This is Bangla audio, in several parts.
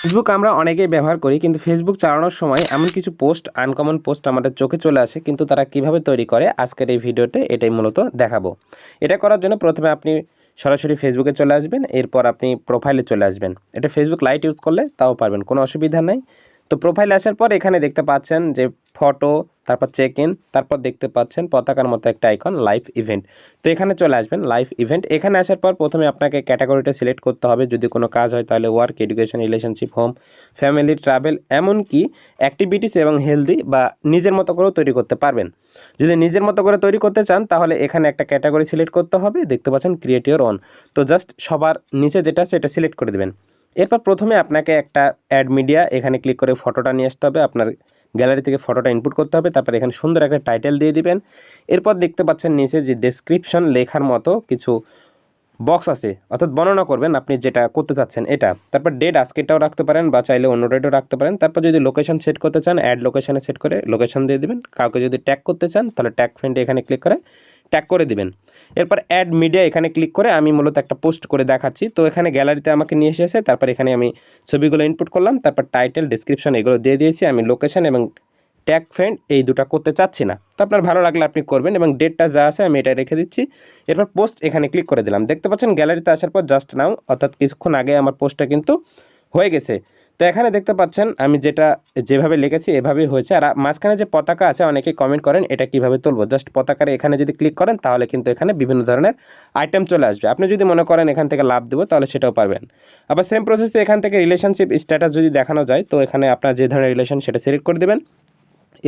ফেসবুক আমরা অনেকেই ব্যবহার করি, কিন্তু ফেসবুক চালানোর সময় এমন কিছু পোস্ট, আনকমন পোস্ট আমাদের চোখে চলে আসে, কিন্তু তারা কিভাবে তৈরি করে আজকের এই ভিডিওতে এটাই মূলত দেখাবো। এটা করার জন্য প্রথমে আপনি সরাসরি ফেসবুকে চলে আসবেন, এরপর আপনি প্রোফাইলে চলে আসবেন। এটা ফেসবুক লাইট ইউজ করলে তাও পারবেন, কোনো অসুবিধা নেই। তো প্রোফাইলে আসার পর এখানে দেখতে পাচ্ছেন যে ফটো, তারপর চেক ইন, তারপর দেখতে পাচ্ছেন পতাকার মতো একটা আইকন, লাইভ ইভেন্ট। তো এখানে চলে আসবেন লাইভ ইভেন্ট। এখানে আসার পর প্রথমে আপনাকে ক্যাটাগরিটা সিলেক্ট করতে হবে। যদি কোনো কাজ হয় তাহলে work, education, relationship, home, family, travel, এমনকি অ্যাক্টিভিটিস এবং হেলদি বা নিজের মতো করেও তৈরি করতে পারবেন। যদি নিজের মতো করে তৈরি করতে চান তাহলে এখানে একটা ক্যাটাগরি সিলেক্ট করতে হবে, দেখতে পাচ্ছেন ক্রিয়েট ইওর ওন। তো জাস্ট সবার নিচে যেটা আছে এটা সিলেক্ট করে দেবেন। এরপর প্রথমে আপনাকে একটা অ্যাড মিডিয়া, এখানে ক্লিক করে ফটোটা নিয়ে আসতে হবে, আপনার গ্যালারি থেকে ফটোটা ইনপুট করতে হবে। তারপর এখানে সুন্দর একটা টাইটেল দিয়ে দিবেন। এরপর দেখতে পাচ্ছেন নিচে যে ডেসক্রিপশন লেখার মতো কিছু বক্স আছে, অর্থাৎ বর্ণনা করবেন আপনি যেটা করতে চাচ্ছেন এটা। তারপর ডেট আজকেরটাও রাখতে পারেন বা চাইলে অন্য ডেটও রাখতে পারেন। তারপর যদি লোকেশন সেট করতে চান, অ্যাড লোকেশনে সেট করে লোকেশন দিয়ে দিবেন। কাউকে যদি ট্যাগ করতে চান তাহলে ট্যাগ ফ্রেন্ডে এখানে ক্লিক করে ট্যাগ করে দিবেন। এরপর অ্যাড মিডিয়া এখানে ক্লিক করে আমি মূলত একটা পোস্ট করে দেখাচ্ছি। তো এখানে গ্যালারিতে আমাকে নিয়ে এসেছে, তারপর এখানে আমি ছবিগুলো ইনপুট করলাম, তারপর টাইটেল, ডেসক্রিপশন এগুলো দিয়ে দিয়েছি। আমি লোকেশন এবং ট্যাগ ফ্রেন্ড এই দুটো করতে চাচ্ছি না। তো আপনার ভালো লাগলে আপনি করবেন এবং ডেটটা যা আছে আমি এটা রেখে দিচ্ছি। এরপর পোস্ট এখানে ক্লিক করে দিলাম। দেখতে পাচ্ছেন গ্যালারিতে আসার পর জাস্ট নাও, অর্থাৎ কিছুক্ষণ আগে আমার পোস্টটা কিন্তু হয়ে গেছে। তো এখানে দেখতে পাচ্ছেন আমি যেভাবে লিখেছি এভাবেই হয়েছে। আর মাঝখানে যে পতাকা আছে অনেকে কমেন্ট করেন এটা কিভাবে তুলবো। জাস্ট পতাকার এখানে যদি ক্লিক করেন তাহলে কিন্তু এখানে বিভিন্ন ধরনের আইটেম চলে আসবে। আপনি যদি মনে করেন এখান থেকে লাভ দেবো তাহলে সেটাও পারবেন। আবার সেম প্রসেসে এখান থেকে রিলেশনশিপ স্ট্যাটাস যদি দেখানো যায়, তো এখানে আপনার যে ধরনের রিলেশন সেটা সিলেক্ট করে দেবেন।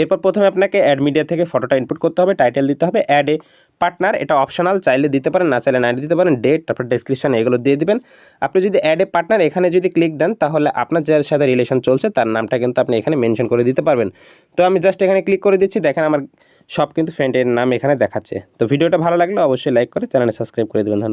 এরপর প্রথমে আপনাকে অ্যাড মিডিয়া থেকে ফটোটা ইনপুট করতে হবে, টাইটেল দিতে হবে, অ্যাড এ পার্টনার, এটা অপশনাল, চাইলে দিতে পারেন, না চাইলে না দিতে পারেন। ডেট, তারপর ডেসক্রিপশন এগুলো দিয়ে দিবেন। আপনি যদি অ্যাড এ পার্টনার এখানে যদি ক্লিক দেন তাহলে আপনার যার সাথে রিলেশন চলছে তার নামটা কিন্তু আপনি এখানে মেনশন করে দিতে পারবেন। তো আমি জাস্ট এখানে ক্লিক করে দিচ্ছি, দেখেন আমার সব কিন্তু ফ্রেন্ডের নাম এখানে দেখাচ্ছে। তো ভিডিওটা ভালো লাগলে অবশ্যই লাইক করে চ্যানেলে সাবস্ক্রাইব করে দেবেন। ধন্যবাদ।